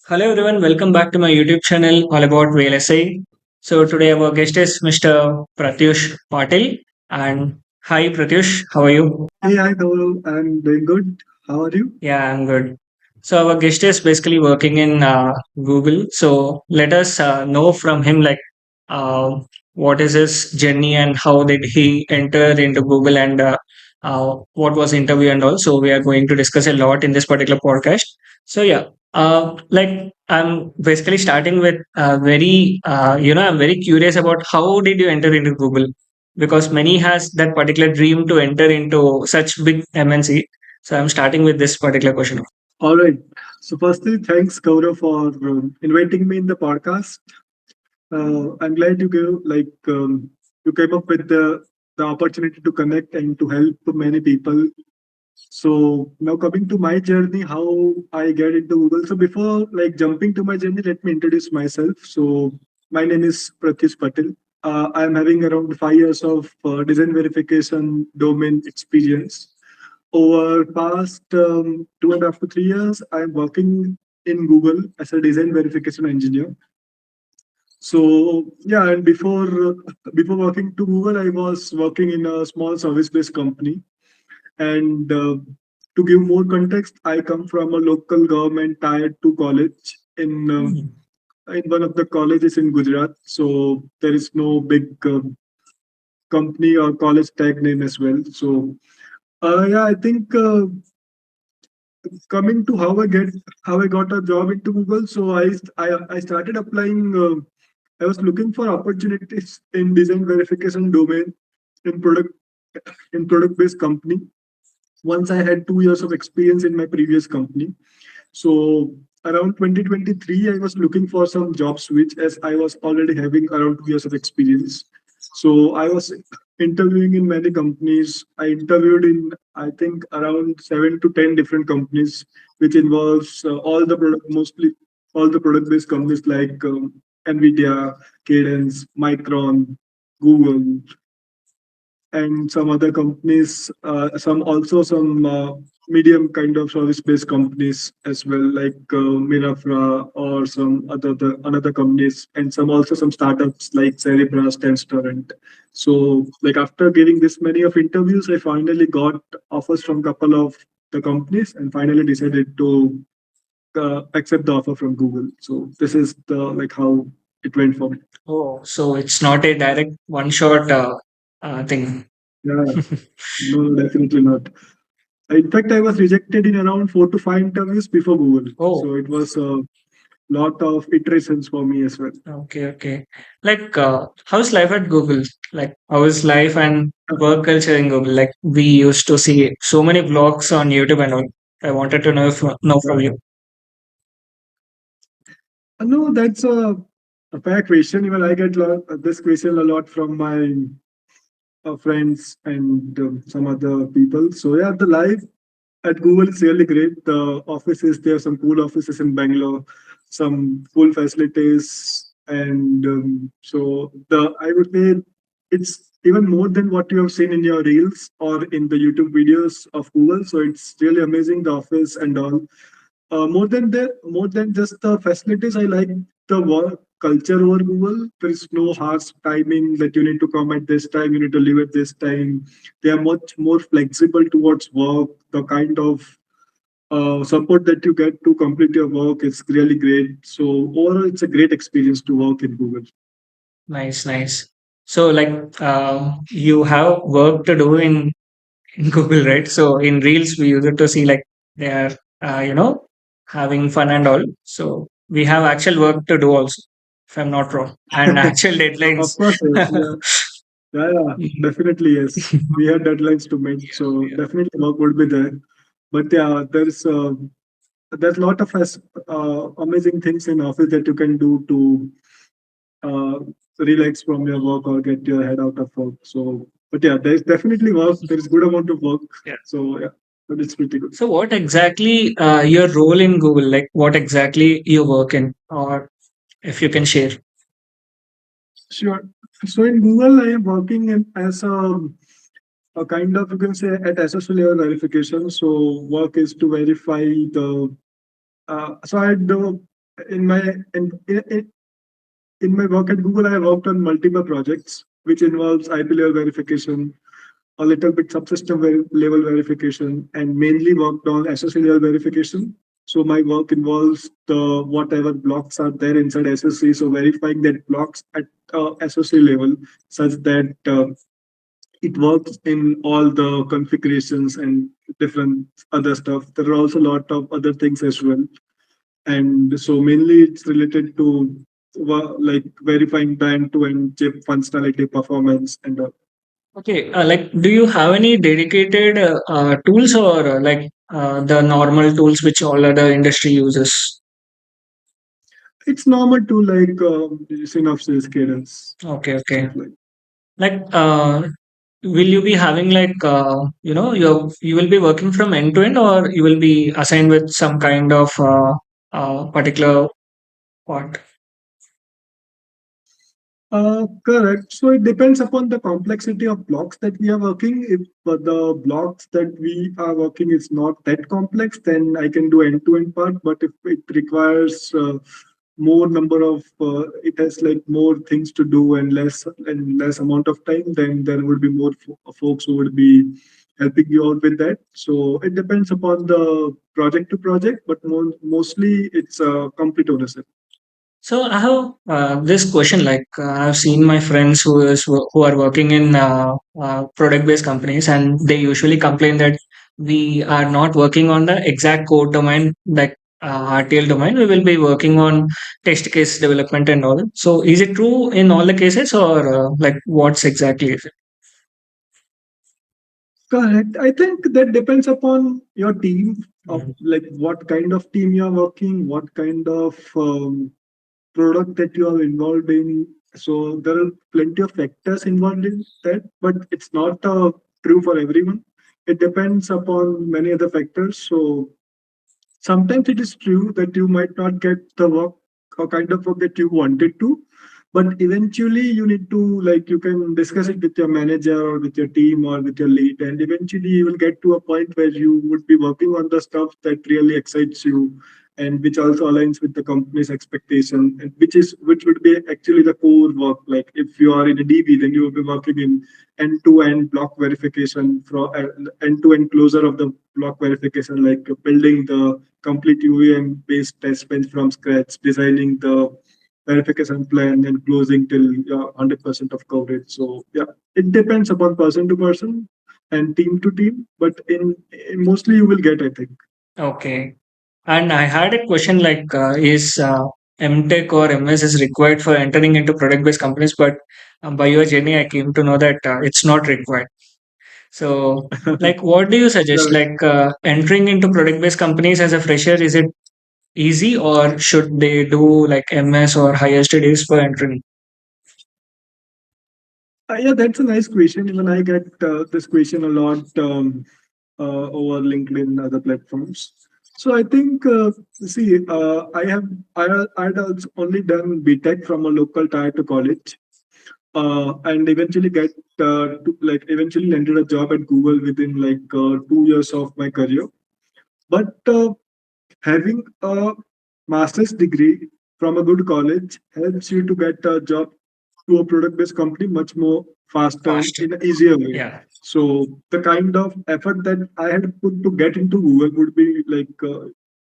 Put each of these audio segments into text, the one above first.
Hello everyone, welcome back to my YouTube channel all about VLSI. So today our guest is Mr. Pratyush Patil. And hi Pratyush, how are you? Hey, hi, Gaurav. I'm doing good. How are you? Yeah, I'm good. So our guest is basically working in Google. So let us know from him uh, what is his journey and how did he enter into Google and what was interview and all. So we are going to discuss a lot in this particular podcast. So yeah, I'm basically starting with I'm very curious about how did you enter into Google, because many has that particular dream to enter into such big MNC. So I'm starting with this particular question. All right. So, firstly, thanks, Gaurav, for inviting me in the podcast. I'm glad you came up with the opportunity to connect and to help many people. So now coming to my journey, how I get into Google. So before jumping to my journey, let me introduce myself. So my name is Pratyush Patil. I'm having around 5 years of design verification domain experience. Over past 2.5 to 3 years, I'm working in Google as a design verification engineer. So yeah, and before working to Google, I was working in a small service-based company. And to give more context, I come from a local government tier 2 college Hmm. in one of the colleges in Gujarat. So there is no big company or college tag name as well. So yeah, I think coming to how I got a job into Google. So I started applying. I was looking for opportunities in design verification domain in product based company. Once I had 2 years of experience in my previous company. So around 2023, I was looking for some job switch as I was already having around 2 years of experience. So I was interviewing in many companies. I interviewed in, I think, around 7 to 10 different companies, which involves mostly all the product-based companies like NVIDIA, Cadence, Micron, Google, and some other companies, some medium kind of service-based companies as well, like Mirafra or some another companies, and some startups like Cerebras, Transtorrent. So, like after giving this many of interviews, I finally got offers from couple of the companies, and finally decided to accept the offer from Google. So this is the like how it went for me. Oh, so it's not a direct one shot thing. Yeah, no, definitely not. In fact, I was rejected in around 4 to 5 interviews before Google. Oh, So it was a lot of iterations for me as well. okay, okay. How's life at Google? Like, how is life and work culture in Google? Like, we used to see so many vlogs on YouTube and all. I wanted to know from you. No, that's a fair question. Even I get this question a lot from my friends and some other people. So yeah, the life at Google is really great. The offices, there are some cool offices in Bangalore, some cool facilities, and so the I would say it's even more than what you have seen in your reels or in the YouTube videos of Google. So it's really amazing, the office and all. More than just the facilities, I like the work culture over Google. There is no harsh timing that you need to come at this time, you need to leave at this time. They are much more flexible towards work. The kind of support that you get to complete your work is really great. So overall, it's a great experience to work in Google. Nice, nice. So, you have work to do in Google, right? So, in Reels, we use it to see like they are, having fun and all. So, we have actual work to do also, if I'm not wrong, and actual deadlines. Of course, yes. Yeah, yeah, yeah, definitely yes. We have deadlines to meet, so Yeah. definitely work would be there. But yeah, there's a lot of amazing things in office that you can do to uh, relax from your work or get your head out of work. So, but yeah, there's definitely work. There is good amount of work. Yeah. So yeah, but it's pretty good. So, what exactly your role in Google? Like, what exactly you work in, or if you can share? Sure. So in Google, I am working as a kind of, you can say, at SSL level verification. So work is to verify the so I do. in my in, in, in my work at Google, I worked on multiple projects, which involves IP level verification, a little bit subsystem level verification, and mainly worked on SOC level verification. So my work involves the whatever blocks are there inside SOC. So verifying that blocks at SOC level, such that it works in all the configurations and different other stuff. There are also a lot of other things as well, and so mainly it's related to like verifying the end-to-end chip functionality, performance, and Okay, like, do you have any dedicated tools or the normal tools which all other industry uses? it's normal to like synopsis, cadence, Okay, okay. stuff like. Like, will you be having you will be working from end to end, or you will be assigned with some kind of particular part? Correct. So it depends upon the complexity of blocks that we are working. If the blocks that we are working is not that complex, then I can do end-to-end part. But if it requires more number of, it has like more things to do and less amount of time, then there would be more folks who would be helping you out with that. So it depends upon the project to project, but mostly it's complete ownership. So I have this question. Like, I've seen my friends who are working in product based companies, and they usually complain that we are not working on the exact code domain, like RTL domain. We will be working on test case development and all. So is it true in all the cases, or like what's exactly is it? Correct. I think that depends upon your team, of Mm. like what kind of team you're working, what kind of product that you are involved in. So there are plenty of factors involved in that, but it's not true for everyone. It depends upon many other factors. So sometimes it is true that you might not get the work or kind of work that you wanted to, but eventually you need to like you can discuss it with your manager or with your team or with your lead, and eventually you will get to a point where you would be working on the stuff that really excites you and which also aligns with the company's expectation, and which would be actually the core work. Like if you are in a DB, then you will be working in end-to-end block verification from end-to-end closure of the block verification, like building the complete UVM based test bench from scratch, designing the verification plan, and closing till 100% of coverage. So yeah, it depends upon person to person and team to team, but in mostly you will get, I think. Okay. And I had a question like, is MTech or MS is required for entering into product-based companies? But by your journey, I came to know that it's not required. So, like, what do you suggest? Correct. Like, entering into product-based companies as a fresher, is it easy, or should they do like MS or higher studies for entering? Yeah, that's a nice question. Even I get this question a lot over LinkedIn and other platforms. So I think, I'd also only done BTech from a local tier to college, and eventually eventually landed a job at Google within like 2 years of my career. But having a master's degree from a good college helps you to get a job to a product based company much more faster Faster. in an easier way. Yeah. So the kind of effort that I had put to get into Google would be like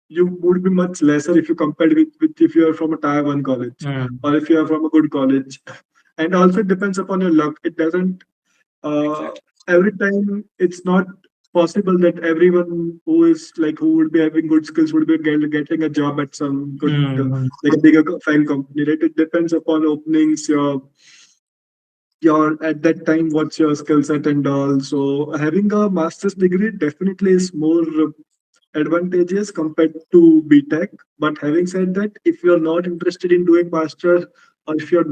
you would be much lesser if you compared with if you are from a tier one college Mm. or if you are from a good college. And also it depends upon your luck. It doesn't uh, Exactly. every time it's not possible that everyone who is like who would be having good skills would be getting a job at some good Mm. like a bigger fine company, right? It depends upon openings, your at that time what's your skill set and all. So having a master's degree definitely is more advantageous compared to BTech. But having said that, if you're not interested in doing master, or if you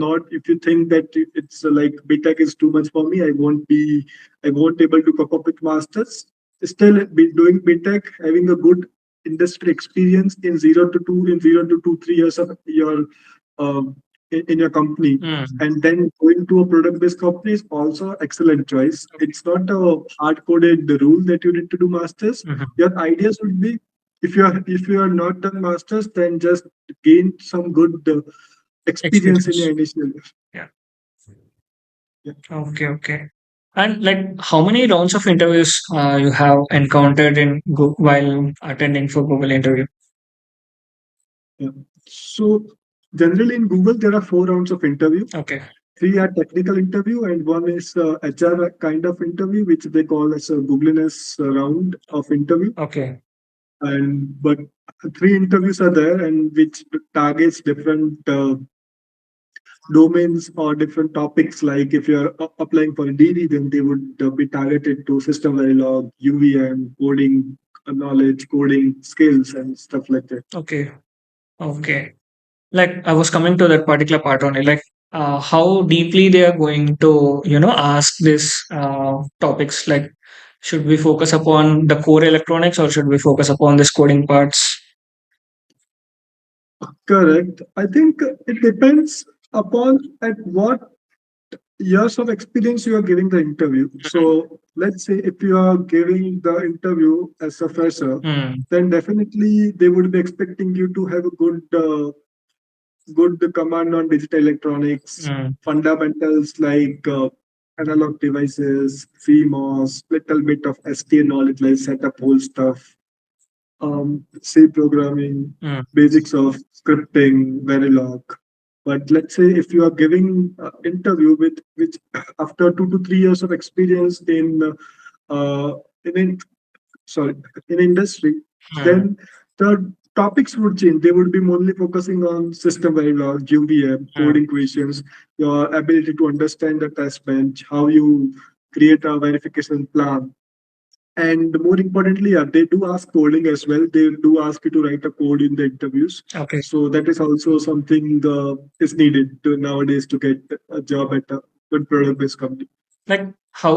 think that it's like BTech is too much for me, I won't able to cope up with masters. Still, be doing BTech, having a good industry experience in 0 to 2 3 years of your in your company, Mm. and then going to a product-based company is also excellent choice. Okay. It's not a hard-coded rule that you need to do masters. Mhm. Your ideas would be if you are not done masters, then just gain some good experience in your Experience. initial. Yeah. Yeah. Okay, okay. And like, how many rounds of interviews you have encountered in while attending for Google interview? Yeah. So generally in Google there are 4 rounds of interview. Okay, 3 are technical interview and one is HR kind of interview, which they call as a Googleness round of interview. okay, And but 3 interviews are there, and which targets different domains or different topics. Like if you're applying for a DD, then they would be targeted to system Verilog, UVM, coding knowledge, coding skills, and stuff like that. okay, okay. Like, I was coming to that particular part only. Like, how deeply they are going to, ask this topics. Like, should we focus upon the core electronics or should we focus upon this coding parts? Correct. I think it depends upon at what years of experience you are giving the interview. So let's say if you are giving the interview as a fresher, Hmm. then definitely they would be expecting you to have a good command on digital electronics, Hmm. fundamentals like analog devices, CMOS, little bit of STA knowledge like setup whole stuff, C programming, Hmm. basics of scripting, Verilog. But let's say if you are giving interview with which after 2 to 3 years of experience uh, in sorry in industry, Hmm. then the topics would change. They would be mainly focusing on system Verilog, UVM, Hmm. coding questions, your ability to understand the test bench, how you create a verification plan, and more importantly, yeah, they do ask coding as well. They do ask you to write a code in the interviews. Okay. So that is also something is needed nowadays to get a job at a good product-based company. Like, how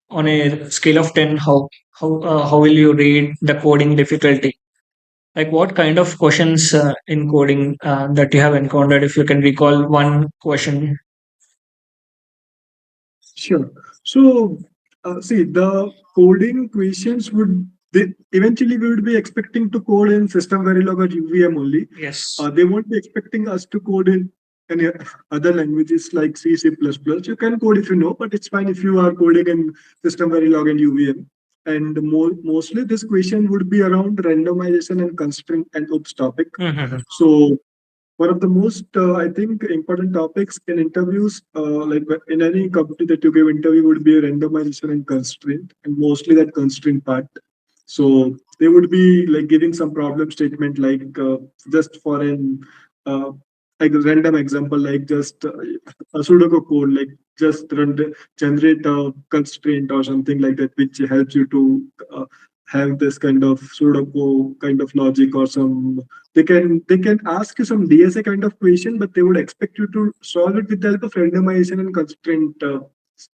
on a scale of 10, how will you rate the coding difficulty? Like, what kind of questions in coding that you have encountered? If you can recall one question. Sure. So, see, the coding questions eventually we would be expecting to code in System Verilog or UVM only. Yes. They won't be expecting us to code in any other languages like C, C++. You can code if you know, but it's fine if you are coding in System Verilog and UVM. And mostly this question would be around randomization and constraint and OOPS topic. Mhm. So one of the most I think important topics in interviews, like in any company that you give interview, would be a randomization and constraint, and mostly that constraint part. So they would be like giving some problem statement, like just for an uh, like a random example, like just a Sudoku code, like just generate a constraint or something like that, which helps you to have this kind of Sudoku kind of logic or some. They can ask you some DSA kind of question, but they would expect you to solve it with the help of randomization and constraint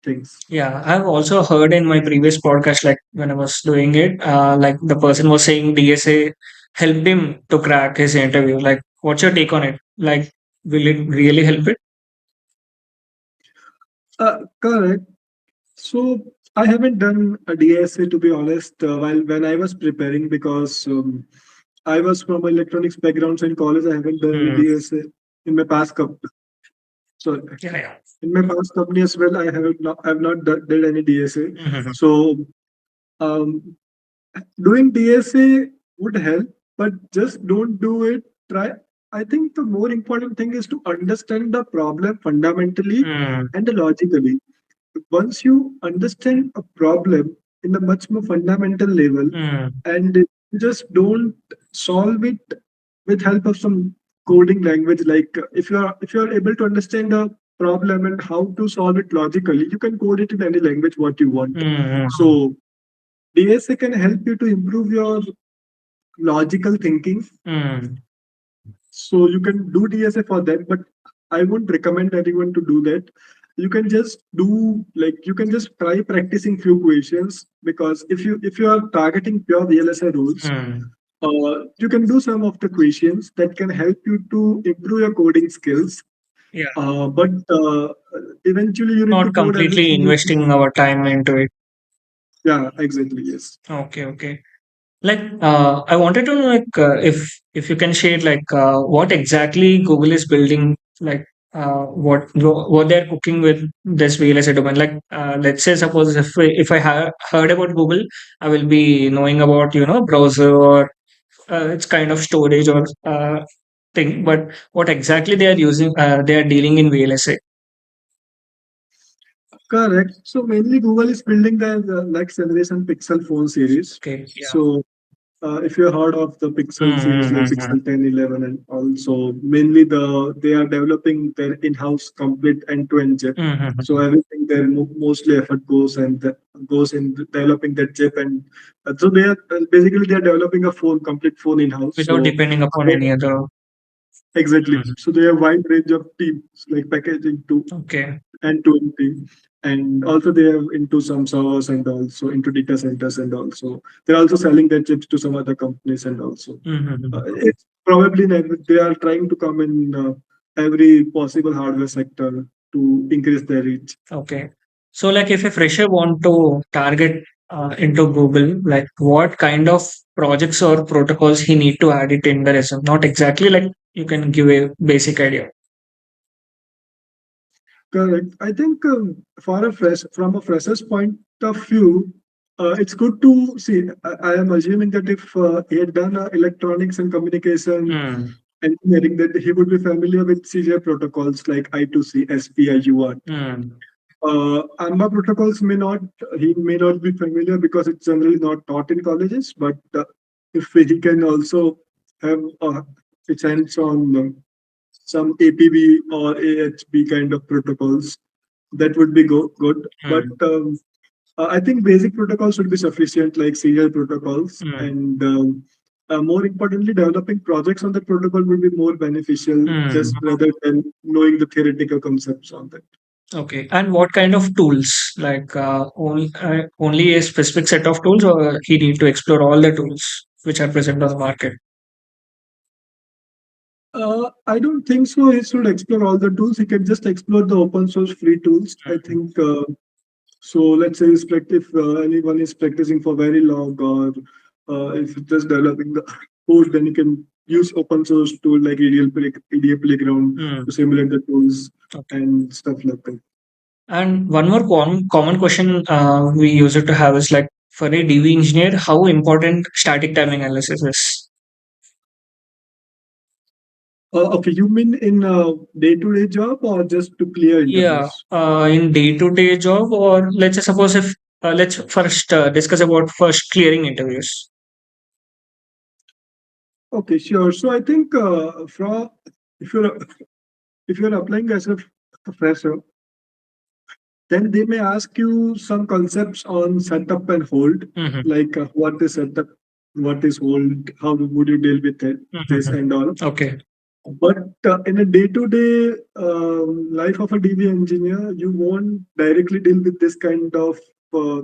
things. Yeah, I've also heard in my previous podcast, like when I was doing it, like the person was saying DSA helped him to crack his interview. Like, what's your take on it? Like, will it really help it? Correct. So I haven't done a DSA to be honest. While when I was preparing, because I was from electronics background, so in college I haven't done any Hmm. DSA. In my past company, sorry, Yeah, yeah. in my past company as well, I have not did any DSA. Mhm. So um, doing DSA would help, but just don't do it. Try. I think the more important thing is to understand the problem fundamentally Hmm. and logically. Once you understand a problem in a much more fundamental level, Hmm. and you just don't solve it with help of some coding language, like if you are able to understand a problem and how to solve it logically, you can code it in any language what you want. Hmm. So DSA can help you to improve your logical thinking. Hmm. So you can do DSA for that, but I wouldn't recommend anyone to do that. You can just try practicing few questions, because if you are targeting pure VLSI rules, Hmm. you can do some of the questions that can help you to improve your coding skills. Yeah. But eventually you need to Not code completely everything. investing our time into it. Yeah, exactly. Yes. Okay, okay. Like, I wanted to know, like, if you can share, like, what exactly Google is building, like, what they're cooking with this VLSI domain. Like, let's say, suppose if I heard about Google, I will be knowing about browser or it's kind of storage or thing. But what exactly they are using, they are dealing in VLSI. Correct. So mainly Google is building their next generation Pixel phone series. Okay. Yeah. So if you heard of the Pixel series like Mm-hmm. Pixel 10, 11, and also mainly they are developing their in-house complete end-to-end chip. So Mm-hmm. everything their mostly effort goes in developing that chip, and so they are basically they are developing a complete phone in-house. Without So depending upon any other. exactly. Mhm. So they have wide range of teams like packaging to Okay. end-to-end team, and also they have into some servers and also into data centers, and also they're also selling their chips to some other companies, and also Mm-hmm. it's probably they are trying to come in every possible hardware sector to increase their reach. Okay. So, like, if a fresher want to target into Google, like, what kind of projects or protocols he need to add it in the resume? Not exactly like you can give a basic idea. Correct. I think from a fresher's point of view, it's good to see. I am assuming that if he had done electronics and communication Mm. engineering, that he would be familiar with CJ protocols like I2C, SPI, UART. Mm. AMBA protocols he may not be familiar because it's generally not taught in colleges, but if he can also have a sense on some APB or AHB kind of protocols, that would be good. But Mm. I think basic protocols should be sufficient, like serial protocols, Mm. and more importantly, developing projects on that protocol would be more beneficial, Mm. just rather than knowing the theoretical concepts on that. Okay. And what kind of tools? Like, only a specific set of tools, or he need to explore all the tools which are present on the market? I don't think so. He should explore all the tools. He can just explore the open source free tools. I think so. Let's say if anyone is practicing for very long, or if it's just developing the code, then you can use open source tool like EDA Playground Mm. to simulate the tools Okay. and stuff like that. And one more common question we use it to have is like, for a DV engineer, how important static timing analysis is? Okay, you mean in a day-to-day job or just to clear Yeah, interviews? in day-to-day job, or let's say suppose if let's first discuss about first clearing interviews. Okay, sure. So I think if you're if you're applying as a fresher, then they may ask you some concepts on setup and hold, Mm-hmm. like what is setup, what is hold, how would you deal with it, this Mm-hmm. and all. Okay. But in a day-to-day life of a DB engineer, you won't directly deal with this kind of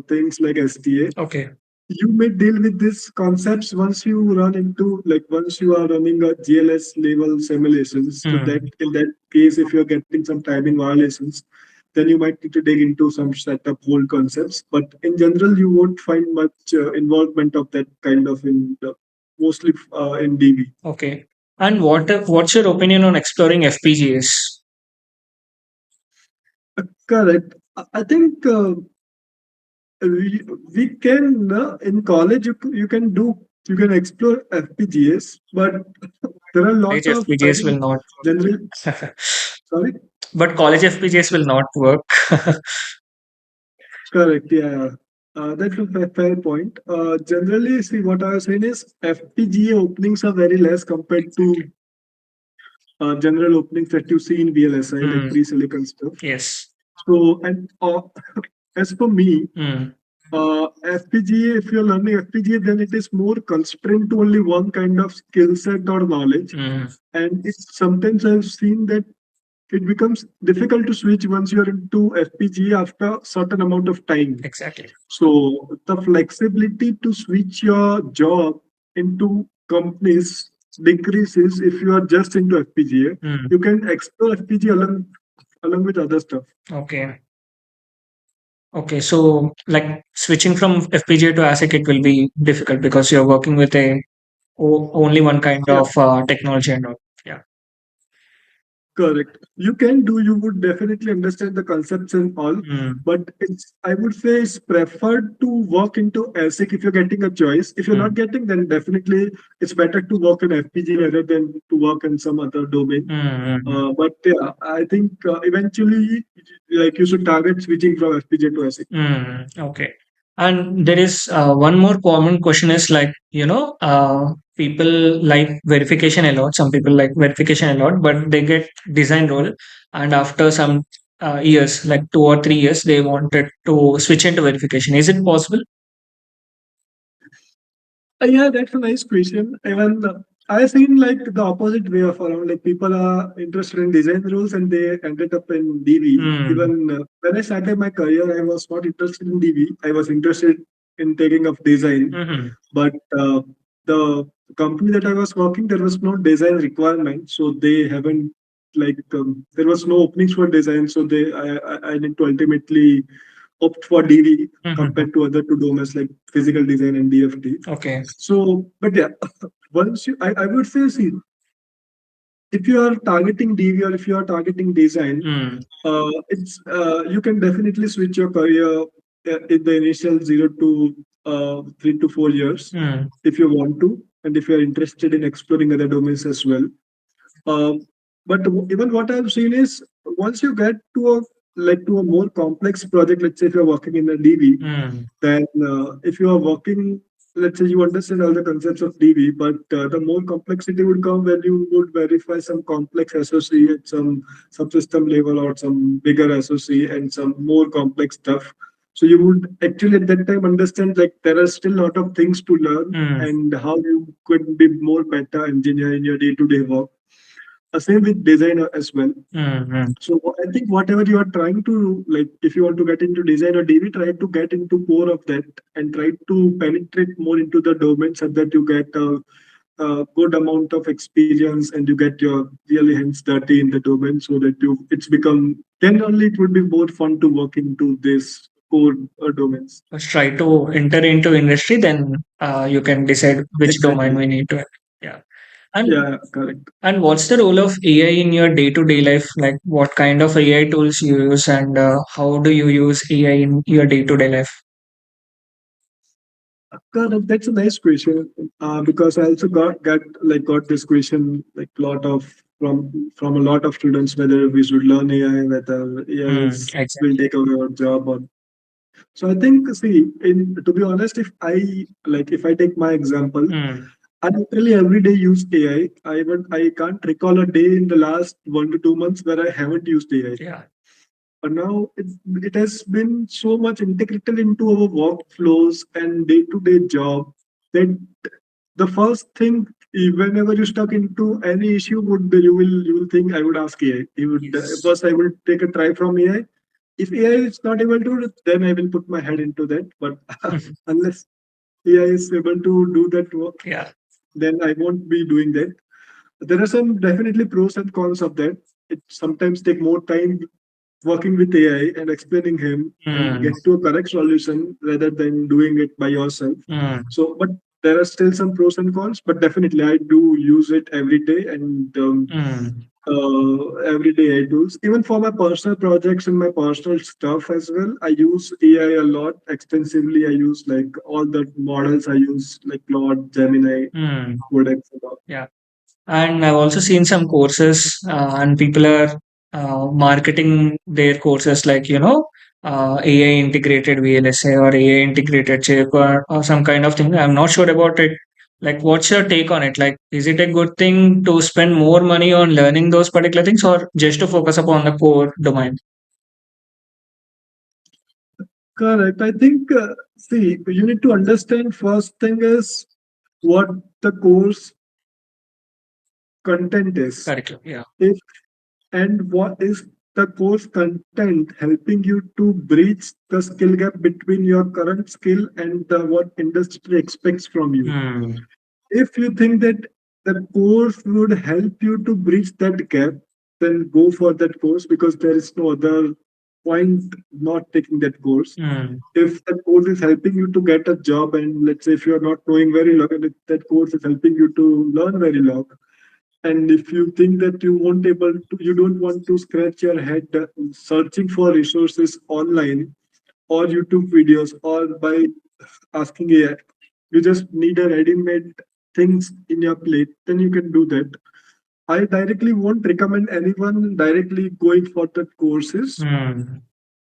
things like STA. Okay. You may deal with these concepts once you are running a GLS level simulations. So that Mm. in that case, if you're getting some timing violations, then you might need to dig into some setup hold concepts. But in general, you won't find much involvement of that kind of mostly in DB. Okay. And what's your opinion on exploring FPGAs? Correct. I think we can in college you can explore FPGAs, but there are a College lot of I FPGAs will think not general work. sorry. But college FPGAs will not work. Correct, yeah. That's a fair point. Generally, see what I was saying is FPGA openings are very less compared to general openings that you see in VLSI, like Mm. pre-silicon stuff. Yes. So, and as for me, Mm. FPGA, if you're learning FPGA, then it is more constrained to only one kind of skill set or knowledge. Mm. And it's sometimes I've seen that it becomes difficult to switch once you're into FPGA after a certain amount of time. Exactly. So the flexibility to switch your job into companies decreases if you are just into FPGA. Mm. You can explore FPGA along with other stuff. Okay. Okay, so like switching from FPGA to ASIC, it will be difficult because you're working with only one kind Yeah, of technology and all. Yeah. correct. You can do, you would definitely understand the concepts and all, Mm, but I would say it's preferred to work into ASIC if you're getting a choice. If you're not mm, getting, then definitely it's better to work in FPGA rather than to work in some other domain. mm, mm. But yeah, I think eventually, like you should target switching from FPGA to ASIC. Okay. And there is one more common question is like, people like verification a lot. Some people like verification a lot, but they get design role. And after some years, like 2 or 3 years, they wanted to switch into verification. Is it possible? Yeah, that's a nice question. Even I've seen like the opposite way of around. Like people are interested in design roles and they ended up in DV. Mm, Even when I started my career, I was not interested in DV. I was interested in taking up design. mm-hmm, But the company that I was working, there was no design requirement, so they haven't like there was no openings for design. So I need to ultimately opt for DV mm-hmm. compared to other two domains like physical design and DFT. Okay. So, but yeah, I would say, see, if you are targeting DV or if you are targeting design, Mm, it's you can definitely switch your career in the initial 0 to 3 to 4 years mm, if you want to, and if you are interested in exploring other domains as well. Um, but even what I've seen is once you get to a more complex project, let's say if you're working in a DV, mm, then if you are working, let's say you understand all the concepts of DV, but the more complexity would come when you would verify some complex SOC at some subsystem level or some bigger SOC and some more complex stuff. So you would actually at that time understand like there are still a lot of things to learn mm, and how you could be more better engineer in your day-to-day work. Same with designer as well. mm, mm, So I think whatever you are trying to like, if you want to get into design or DV, try to get into core of that and try to penetrate more into the domain so that you get a good amount of experience and you get your really hands dirty in the domain so that it's become then only it would be more fun to work into this core domains. Let's try to enter into industry, then you can decide which domain Exactly. we need to. Yeah. And Yeah, correct. And what's the role of AI in your day-to-day life? Like what kind of AI tools you use and how do you use AI in your day-to-day life? Correct. That's a nice question because I also got this question like lot of from a lot of students whether we should learn AI, whether AI Mm, is will exactly. take away our job or so. I think see, in to be honest, if I take my example, Mm, I literally every day use AI. I can't recall a day in the last 1 to 2 months where I haven't used AI. yeah. But now it has been so much integrated into our workflows and day-to-day job that the first thing whenever you stuck into any issue would be you will think I would ask AI. You would Yes. first I will take a try from AI. If AI is not able to, then I will put my head into that. But unless AI is able to do that work, Yeah. then I won't be doing that. There are some definitely pros and cons of that. It sometimes take more time working with AI and explaining him and Mm, get to a correct solution rather than doing it by yourself. mm, So, but there are still some pros and cons, but definitely I do use it every day and mm, everyday AI tools. Even for my personal projects and my personal stuff as well, I use AI a lot extensively. I use like all the models I use, like Claude, Gemini, mm. Codex, and all. Yeah. And I've also seen some courses, and people are marketing their courses like, AI integrated VLSI or AI integrated chip or some kind of thing. I'm not sure about it. Like, what's your take on it? Like, is it a good thing to spend more money on learning those particular things or just to focus upon the core domain? Correct. I think, see, you need to understand first thing is what the course content is. Correct. Yeah. If and what is the course content helping you to bridge the skill gap between your current skill and what industry expects from you. Hmm. If you think that the course would help you to bridge that gap, then go for that course because there is no other point not taking that course. Mm. If that course is helping you to get a job, and let's say if you are not knowing very long, and if that course is helping you to learn very long, and if you think that you won't able to, you don't want to scratch your head searching for resources online or YouTube videos or by asking AI, you just need a ready-made things in your plate, then you can do that. I directly won't recommend anyone directly going for the courses Mm.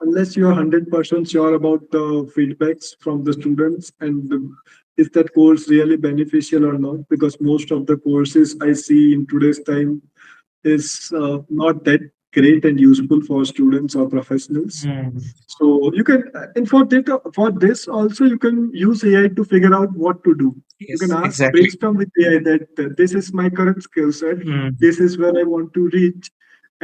unless you are 100% sure about the feedbacks from the students and is that course really beneficial or not, because most of the courses I see in today's time is not that great and useful for students or professionals. Mm. So you can, and for this also, you can use AI to figure out what to do. You can Yes, ask, exactly. brainstorm with AI that this is my current skill set, Mm. this is where I want to reach,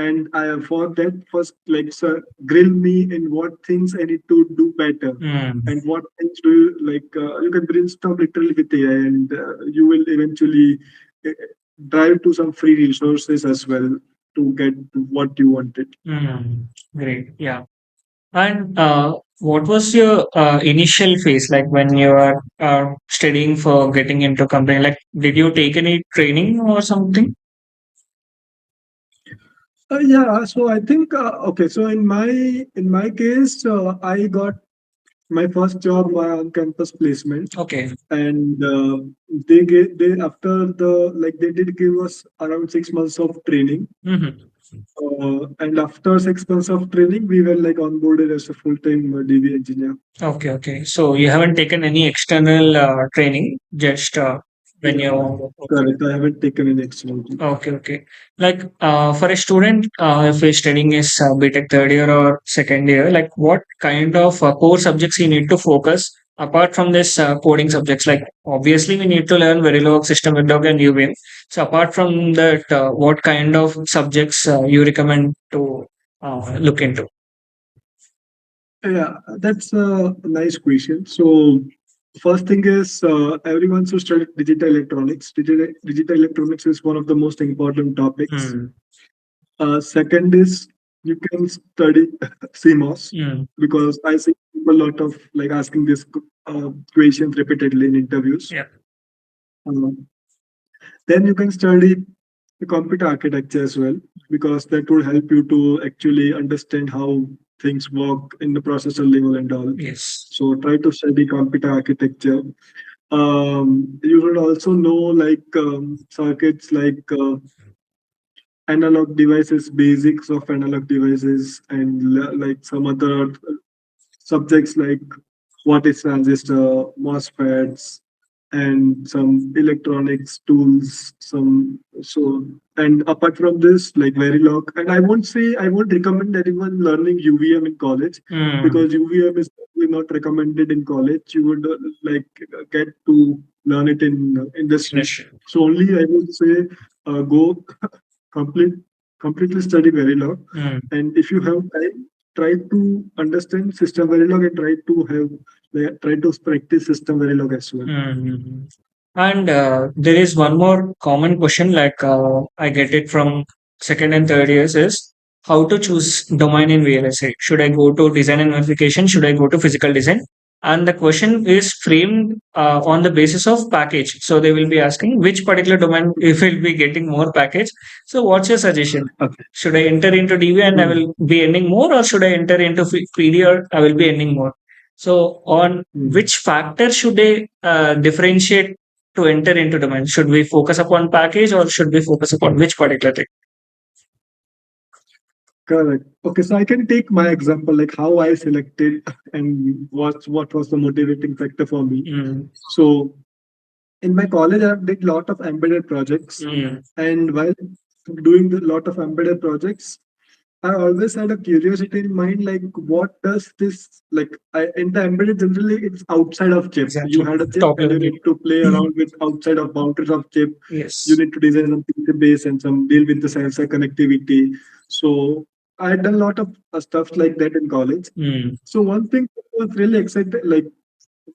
and I for that first like sir, grill me in what things I need to do better, Mm. and what things do you like. You can brainstorm literally with AI, and you will eventually uh, drive to some free resources as well to get to what you wanted. Mm. Great. Yeah. And what was your initial phase like when you are studying for getting into company? Like, did you take any training or something? Yeah, so I think okay. So in my case, I got my first job on campus placement, Okay. and they after the like they did give us around 6 months of training, Hmm. and after 6 months of training, we were like onboarded as a full time DB engineer. Okay. Okay. So you haven't taken any external training, just when Yeah, you. Okay. correct. I haven't taken any external. Okay, okay. Like for a student, if he's studying his BTech third year or second year, like what kind of core subjects he need to focus apart from this coding subjects? Like obviously we need to learn Verilog, System Verilog, and UVM. So apart from that, what kind of subjects you recommend to look into? Yeah, that's a nice question. So, first thing is everyone should study digital electronics. Digital electronics is one of the most important topics. Hmm. Second is you can study CMOS, Hmm. because I see people a lot of like asking this questions repeatedly in interviews. Yeah. Um, then you can study the computer architecture as well, because that will help you to actually understand how things work in the processor level and all. Yes. So try to study computer architecture. You should also know like circuits like analog devices, basics of analog devices, and like some other subjects like what is transistor, MOSFETs, and some electronics tools. Some so and apart from this, like Verilog, and I won't recommend anyone learning UVM in college, Hmm. because UVM is probably not recommended in college. You would like get to learn it in industry. Yes. So only I would say go complete completely study Verilog, Hmm. and if you have time, try to understand system Verilog and try to have try to practice system Verilog as well. Mm-hmm. And there is one more common question, like I get it from second and third years, is how to choose domain in VLSI. Should I go to design and verification? Should I go to physical design? And the question is framed on the basis of package. So they will be asking which particular domain if will be getting more package. So what's your suggestion? Okay. Should I enter into DV and I Mm, will be earning more, or should I enter into PD or I will be earning more? So, on mm. which factor should they differentiate to enter into domain? Should we focus upon package or should we focus upon which particular thing? Correct. Okay, so I can take my example, like how I selected and what was the motivating factor for me. Mm, So in my college, I did lot of embedded projects, mm, and while doing the lot of embedded projects, I always had a curiosity in mind, like what does this like? In the embedded generally, it's outside of chip. You exactly. had a chip, Top and level you data. need to play around with outside of boundaries of chip. You Yes. need to design some PCB base and some deal with the sensor connectivity. So I had done a lot of stuff like that in college. Mm, So one thing I was really excited, like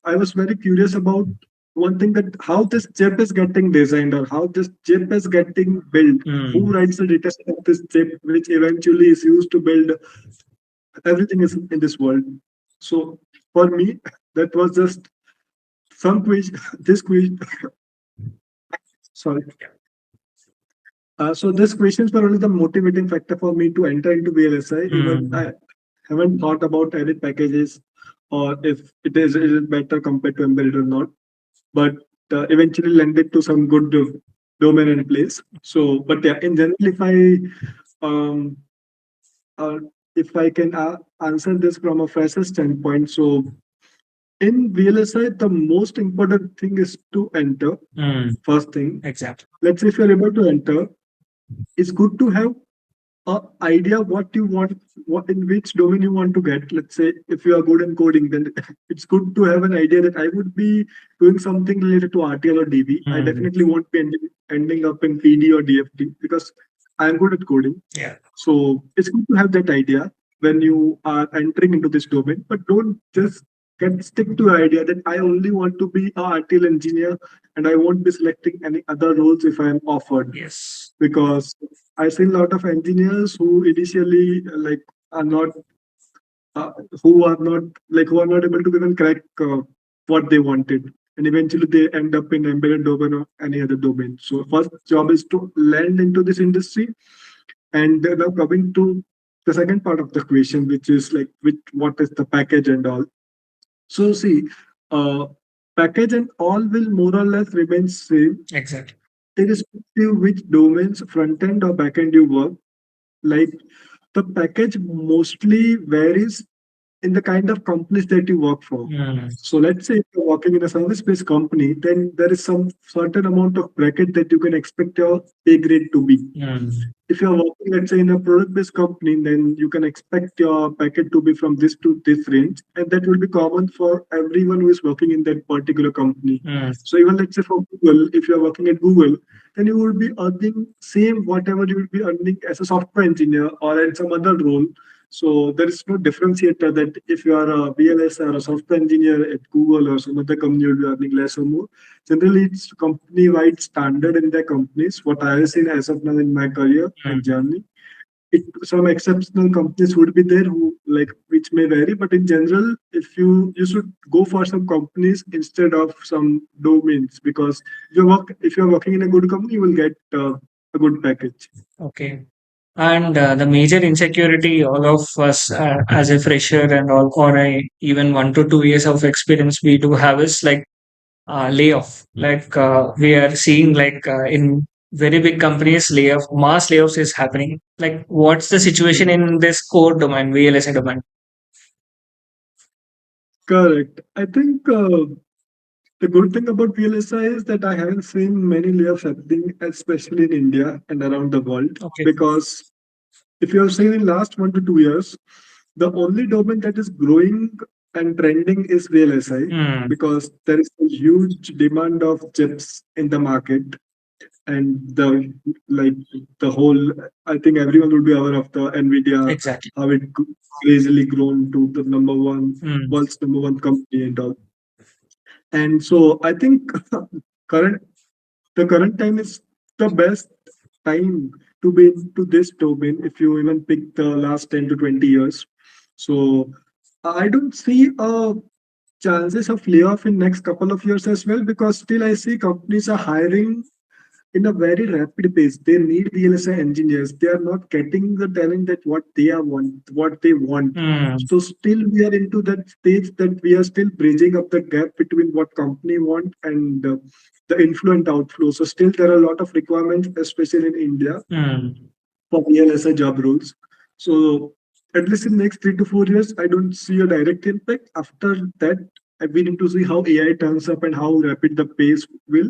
I was very curious about one thing, that how this chip is getting designed or how this chip is getting built. Who mm, writes the data set of this chip, which eventually is used to build everything is in this world. So for me, that was just some quiz. This quiz, sorry. So these questions were only the motivating factor for me to enter into VLSI. Even Mm. I haven't thought about edit packages or if it is better compared to embedded or not. But eventually landed to some good domain and place. So, but yeah, in general, um, uh, if I can answer this from a fresher standpoint, so in VLSI, the most important thing is to enter. Mm. First thing, Exactly. let's say if you're able to enter, it's good to have a idea what you want, what in which domain you want to get. Let's say if you are good in coding, then it's good to have an idea that I would be doing something related to RTL or DB. I Mm. definitely won't be ending up in PD or DFT because I'm good at coding. Yeah. So it's good to have that idea when you are entering into this domain, but don't just get stick to the idea that I only want to be a RTL engineer and I won't be selecting any other roles if I am offered. Yes. Because I see a lot of engineers who initially are not uh, who are not able to even crack what they wanted, and eventually they end up in embedded domain or any other domain. So first job is to land into this industry, and now coming to the second part of the question, which is like which what is the package and all. So see, uh, package and all will more or less remain same Exactly. irrespective which domains front end or back end you work. Like the package mostly varies in the kind of companies that you work for. Mm. So let's say if you're working in a service-based company, then there is some certain amount of bracket that you can expect your pay grade to be. Mm. If you're working, let's say, in a product-based company, then you can expect your packet to be from this to this range, and that will be common for everyone who is working in that particular company. Mm. So even let's say for Google, if you're working at Google, then you will be earning same whatever you will be earning as a software engineer or in some other role. So there is no differentiator that if you are a VLS or a software engineer at Google or some other company, you'll be earning less or more. Generally, it's company-wide standard in their companies. What I have seen as of now in my career and Mm. journey, some exceptional companies would be there who like which may vary, but in general, if you should go for some companies instead of some domains because if you're working in a good company, you will get a good package. Okay. And the major insecurity all of us as a fresher and all, or even 1 to 2 years of experience we do have is like layoff. Like we are seeing like in very big companies, mass layoffs is happening. Like what's the situation in this core domain, VLSI domain? Correct. I think the good thing about VLSI is that I haven't seen many layoffs happening, especially in India and around the world. Okay. Because if you have seen in last 1 to 2 years, the only domain that is growing and trending is VLSI Hmm. because there is a huge demand of chips in the market and like the whole I think everyone would be aware of the Nvidia, Exactly. how it crazily grown to the number one Hmm. world's number one company and all. And so I think current the current time is the best time to be into this domain if you even pick the last 10 to 20 years. So I don't see a chances of layoff in next couple of years as well because still I see companies are hiring in a very rapid pace. They need VLSI engineers. They are not getting the talent that what they want. Hmm. So still we are into that stage that we are still bridging up the gap between what company want and the inflow and outflow. So still there are a lot of requirements, especially in India, Hmm. for VLSI job roles. So at least in next 3 to 4 years, I don't see a direct impact. After that, we need to see how AI turns up and how rapid the pace will.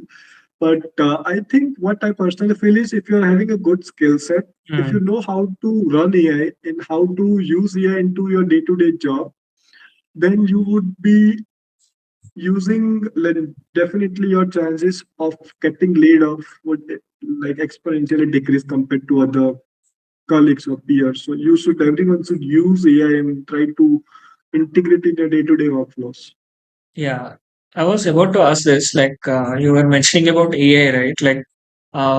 But I think what I personally feel is if you're having a good skill set, if Hmm. you know how to run AI and how to use AI into your day-to-day job, then you would be using like, definitely your chances of getting laid off would like exponentially decrease compared to other colleagues or peers. So everyone should use AI and try to integrate in their day-to-day workflows. Yeah. I was about to ask this, like you were mentioning about AI, right? Like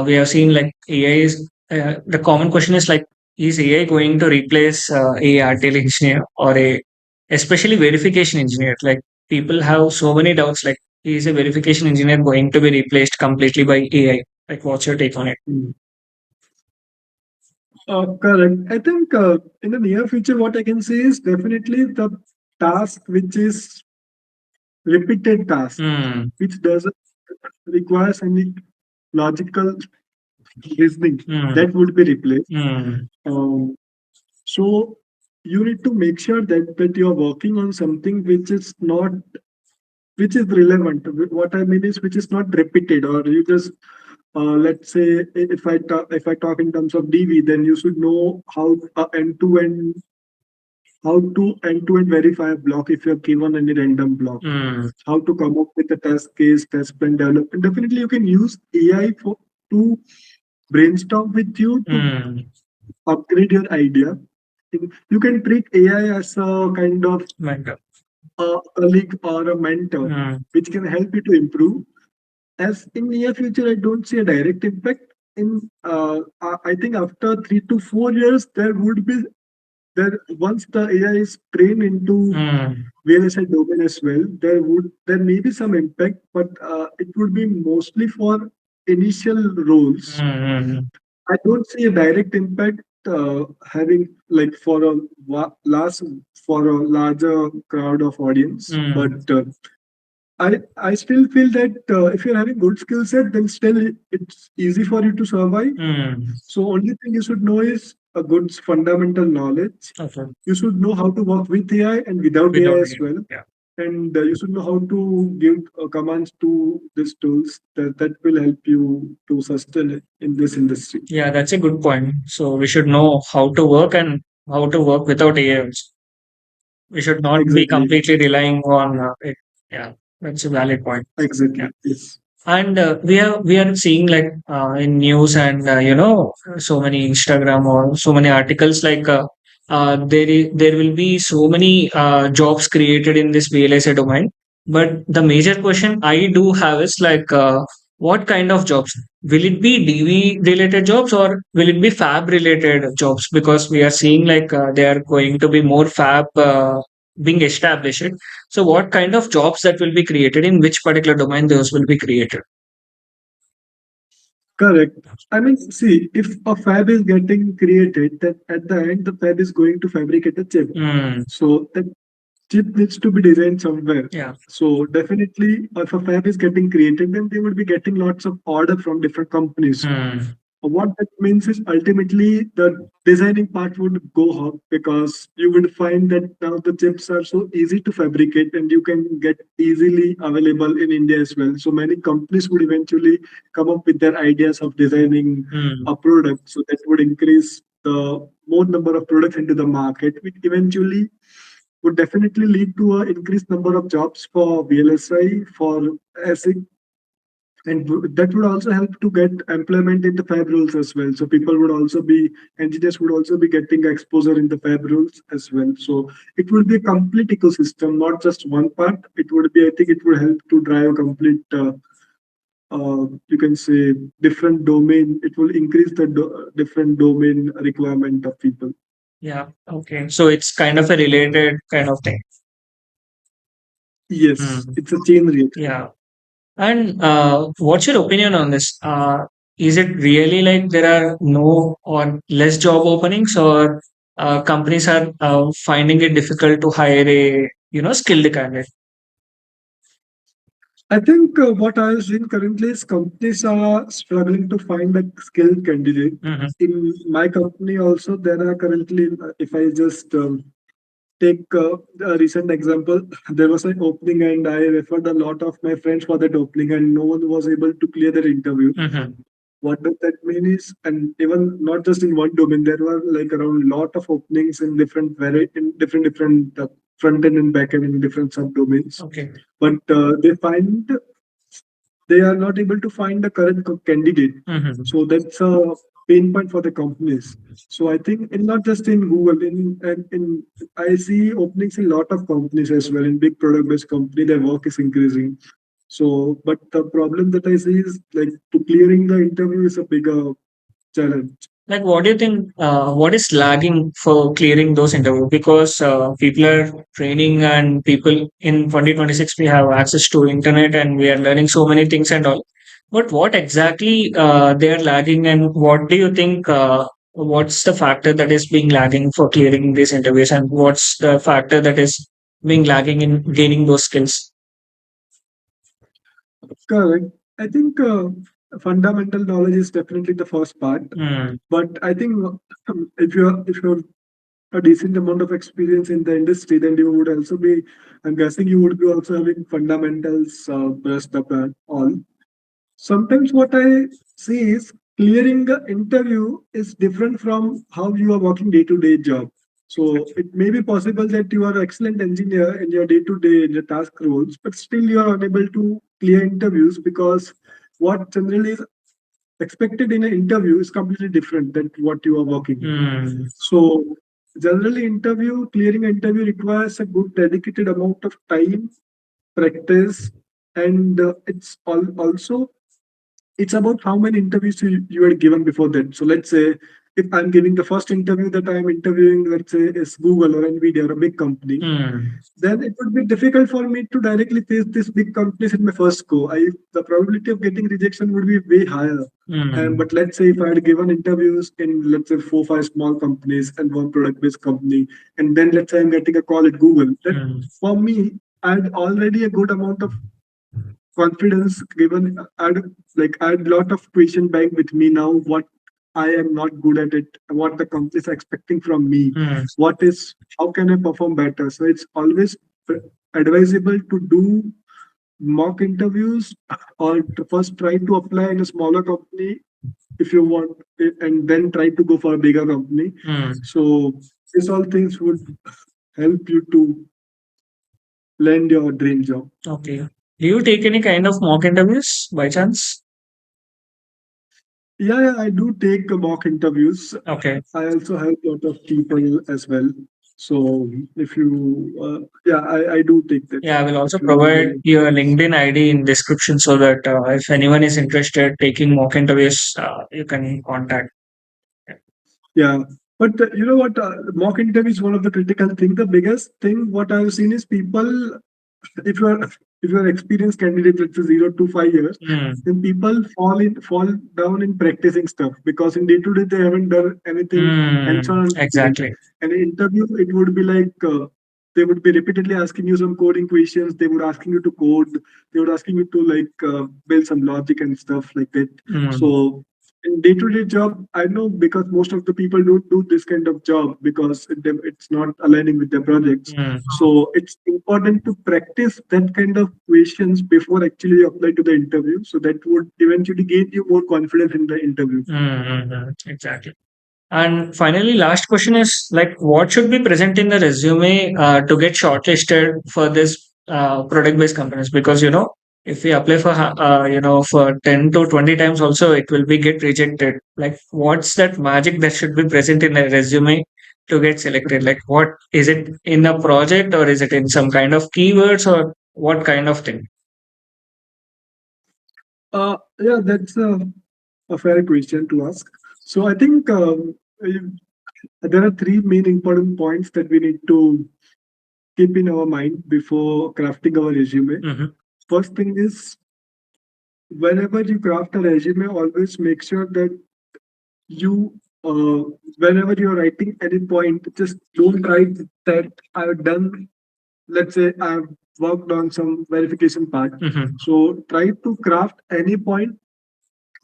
we have seen like AI is the common question is like is AI going to replace a RTL engineer or a especially verification engineer? Like people have so many doubts. Like is a verification engineer going to be replaced completely by AI? Like what's your take on it? Mm. Correct. I think in the near future, what I can say is definitely the task which is repeated task, Hmm. which doesn't requires any logical reasoning, Hmm. that would be replaced. Hmm. Um, so you need to make sure that you are working on something which is not, which is relevant. What I mean is which is not repeated, or you just let's say if I talk in terms of DV, then you should know how to end to end verify a block if you're given any random block, Hmm. how to come up with a test case, test plan development. Definitely, you can use AI for to brainstorm with you to Hmm. upgrade your idea. You can treat AI as a kind of Mentor. a colleague or a mentor, Hmm. which can help you to improve. As in near future, I don't see a direct impact. In I think after 3 to 4 years, there would be there once the AI is trained into Hmm. VLSI domain as well, there may be some impact, but it would be mostly for initial roles. Hmm. I don't see a direct impact having like last for a larger crowd of audience, but Hmm. I still feel that if you're having good skill set, then still it's easy for you to survive. Hmm. So only thing you should know is a good fundamental knowledge. Okay. You should know how to work with AI and without AI Without as it. well. Yeah. And you should know how to give commands to these tools that will help you to sustain it in this industry. Yeah, that's a good point. So we should know how to work and how to work without AI also. We should not be Exactly. completely relying on it. Yeah, that's a valid point. Yeah. Exactly. Yes. And we are seeing like in news and so many Instagram or so many articles like there will be so many jobs created in this VLSI domain. But the major question I do have is like what kind of jobs? Will it be DV related jobs or will it be Fab related jobs? Because we are seeing like they are going to be more Fab being established. So what kind of jobs that will be created in which particular domain those will be created? Correct. I mean, see, if a fab is getting created, then at the end, the fab is going to fabricate a chip. Mm, So that chip needs to be designed somewhere. yeah. So definitely, if a fab is getting created, then they will be getting lots of order from different companies. Mm, What that means is ultimately the designing part would go up because you would find that now the chips are so easy to fabricate and you can get easily available in India as well. So many companies would eventually come up with their ideas of designing mm, a product. So that would increase the more number of products into the market, which eventually would definitely lead to an increased number of jobs for VLSI, for ASIC, and that would also help to get employment in the fab rules as well. So people would also be engineers would also be getting exposure in the fab rules as well. So it would be a complete ecosystem, not just one part. It would be, I think, it would help to drive a complete. You can say different domain. It will increase the different domain requirement of people. yeah. Okay. So it's kind of a related kind of thing. Yes, Mm, it's a chain reaction. yeah. And what's your opinion on this? Is it really like there are no or less job openings, or companies are finding it difficult to hire a skilled candidate? I think what I have seen currently is companies are struggling to find a skilled candidate. Hmm. In my company, also, there are currently, if I just take a recent example, there was an opening and I referred a lot of my friends for that opening, and no one was able to clear their interview. Hmm. What does that mean is, and even not just in one domain, there were like around lot of openings in different front end and back end in different subdomains. Okay. But they are not able to find the current candidate. Hmm. So that's a pain point for the companies. So I think, and not just in Google, in I see openings in a lot of companies as well. In big product-based company, their work is increasing. So, but the problem that I see is like to clearing the interview is a bigger challenge. Like, what do you think? What is lagging for clearing those interviews? Because people are training, and people in 2026 we have access to internet, and we are learning so many things and all. But what exactly they are lagging, and what do you think? What's the factor that is being lagging for clearing these interviews, and what's the factor that is being lagging in gaining those skills? Correct. I think fundamental knowledge is definitely the first part, Hmm. but I think if you're a decent amount of experience in the industry, then you would also be. I'm guessing you would be also having fundamentals brushed up and all. Sometimes what I see is clearing the interview is different from how you are working day-to-day job. So it may be possible that you are an excellent engineer in your day-to-day in your task roles, but still you are unable to clear interviews because what generally is expected in an interview is completely different than what you are working in. Hmm. So generally clearing an interview requires a good dedicated amount of time, practice, and also it's about how many interviews you had given before that. So let's say if I'm giving the first interview that I'm interviewing, let's say is Google or Nvidia or a big company, Hmm. then it would be difficult for me to directly face these big companies in my first go. The probability of getting rejection would be way higher. Hmm. But let's say if I had given interviews in let's say four, five small companies and one product-based company, and then let's say I'm getting a call at Google, that Hmm. for me, I had already a good amount of confidence given. I'd lot of question bank with me now what I am not good at it, what the company is expecting from me, Hmm. what is how can I perform better. So it's always advisable to do mock interviews or to first try to apply in a smaller company if you want it, and then try to go for a bigger company. Hmm. So these all things would help you to land your dream job. Okay. Do you take any kind of mock interviews by chance? Yeah, I do take mock interviews. Okay. I also help a lot of people as well. So if you, yeah, I do take that. Yeah, I will also If you need provide any. your LinkedIn ID in description so that if anyone is interested taking mock interviews, you can contact. Yeah, but you know what? Mock interview is one of the critical thing. The biggest thing what I've seen is people, if you are if you are experienced candidate, let's say 0 to 5 years, Hmm. then people fall down in practicing stuff because in day to day they haven't done anything Hmm. hands-on on coding. Exactly. And in interview, it would be like they would be repeatedly asking you some coding questions. They would asking you to code. They would asking you to build some logic and stuff like that. Hmm. So in day-to-day job, I know because most of the people don't do this kind of job because it's not aligning with their projects. Hmm. So it's important to practice that kind of questions before actually apply to the interview. So that would eventually gain you more confidence in the interview. Hmm. Hmm. Exactly. And finally, last question is like, what should be present in the resume to get shortlisted for this product-based companies? Because if we apply for for 10 to 20 times, also it will be get rejected. Like, what's that magic that should be present in a resume to get selected? Like, what is it in a project, or is it in some kind of keywords, or what kind of thing? Yeah, that's a fair question to ask. So I think there are three main important points that we need to keep in our mind before crafting our resume. Hmm. First thing is whenever you craft a resume, always make sure that you whenever you're writing any point, just don't write that I've done, let's say I've worked on some verification part. Hmm. So try to craft any point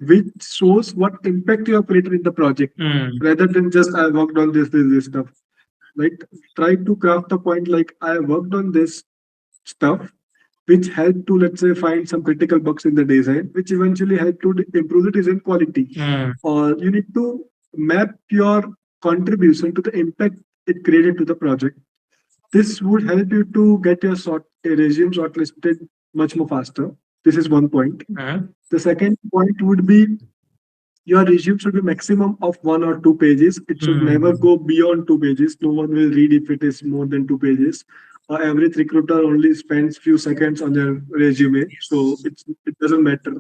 which shows what impact you have created in the project Hmm. rather than just I worked on this stuff. Like try to craft a point like I worked on this stuff which help to let's say find some critical bugs in the design which eventually help to improve the design quality, Hmm. or you need to map your contribution to the impact it created to the project. This would help you to get your resume shortlisted much more faster. This is one point. Hmm. The second point would be your resume should be maximum of 1 or 2 pages. It should never Hmm. go beyond 2 pages. No one will read if it is more than 2 pages. Every recruiter only spends few seconds on their resume, so it doesn't matter.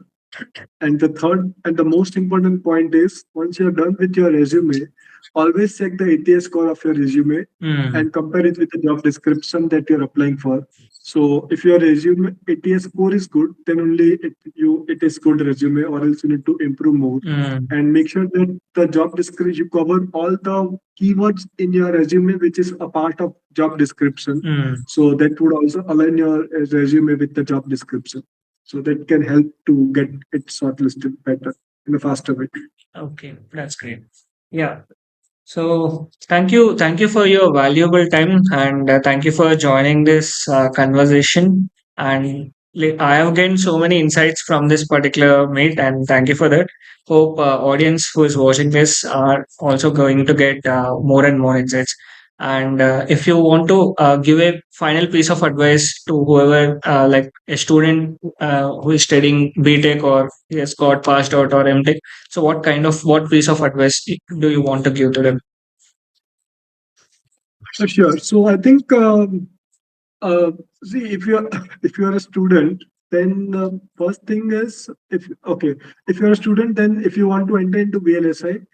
And the third and the most important point is once you're done with your resume, always check the ATS score of your resume Mm, and compare it with the job description that you're applying for. So if your resume ATS score is good, then only it is good resume, or else you need to improve more. mm, And make sure that the job description you cover all the keywords in your resume, which is a part of job description. mm. So that would also align your resume with the job description. So that can help to get it shortlisted better in a faster way. Okay, that's great. Yeah. So thank you for your valuable time, and thank you for joining this conversation. And I have gained so many insights from this particular meet, and thank you for that. Hope audience who is watching this are also going to get more and more insights. And if you want to give a final piece of advice to whoever, like a student who is studying BTech or he has got passed out or MTech, so what piece of advice do you want to give to them? Sure. So I think uh, see if you're if you're a student, then first thing is if you're a student, then if you want to enter into VLSI,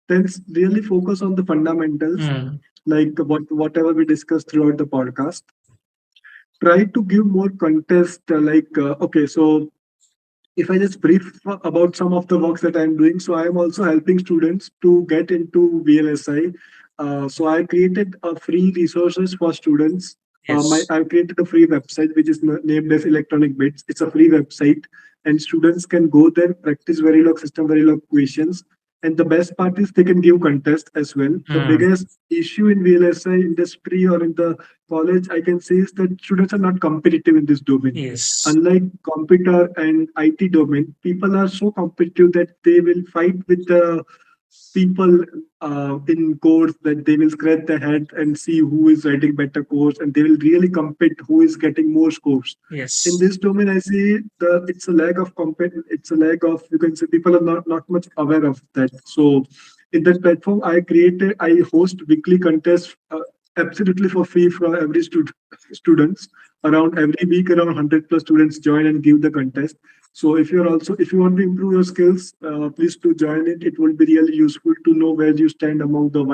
then really focus on the fundamentals Mm, like whatever we discussed throughout the podcast. Try to give more context so if I just brief about some of the works that I'm doing, so I am also helping students to get into VLSI. So I created a free resources for students. yes. I've created a free website which is named as Electronic Bits. It's a free website, and students can go there, practice Verilog system Verilog questions. And the best part is they can give contest as well. The Mm, biggest issue in VLSI industry or in the college, I can say, is that students are not competitive in this domain. yes. Unlike computer and IT domain, people are so competitive that they will fight with the people in course, that they will scratch their head and see who is writing better course, and they will really compete who is getting more scores. In Yes. this domain, I see it's a lack of it's a lack of, you can say, people are not much aware of that. So in that platform, I host weekly contests absolutely for free for every students. Around every week, around 100 plus students join and give the contest. So if you want to improve your skills, please to join it. It will be really useful to know where you stand among the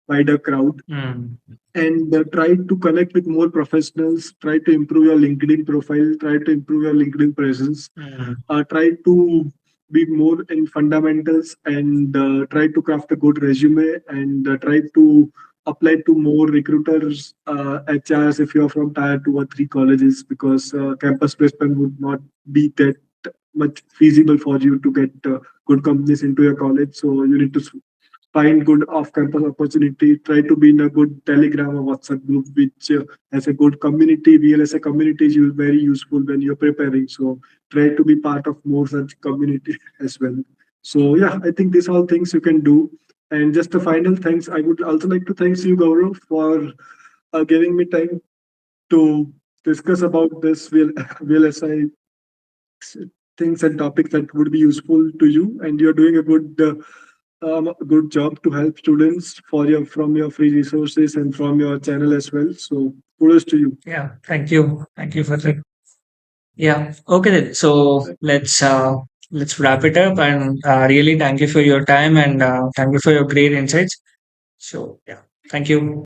wider crowd, Mm, and try to connect with more professionals. Try to improve your LinkedIn profile. Try to improve your LinkedIn presence. mm, Try to be more in fundamentals, and try to craft a good resume, and try to apply to more recruiters, HRs, if you're from tier 2 or 3 colleges, because campus placement would not be that much feasible for you to get good companies into your college. So you need to find good off-campus opportunity. Try to be in a good Telegram or WhatsApp group, which has a good community. VLSI community is very useful when you're preparing. So try to be part of more such community as well. So yeah, I think these all things you can do. And just a final thanks, I would also like to thank you, Gaurav, for giving me time to discuss about this VLSI things and topics that would be useful to you. And you're doing a good job to help students for your from your free resources and from your channel as well. So kudos to you. yeah. Thank you. Thank you for that. Yeah. Okay then. So let's wrap it up, and really thank you for your time, and thank you for your great insights. So yeah. Thank you.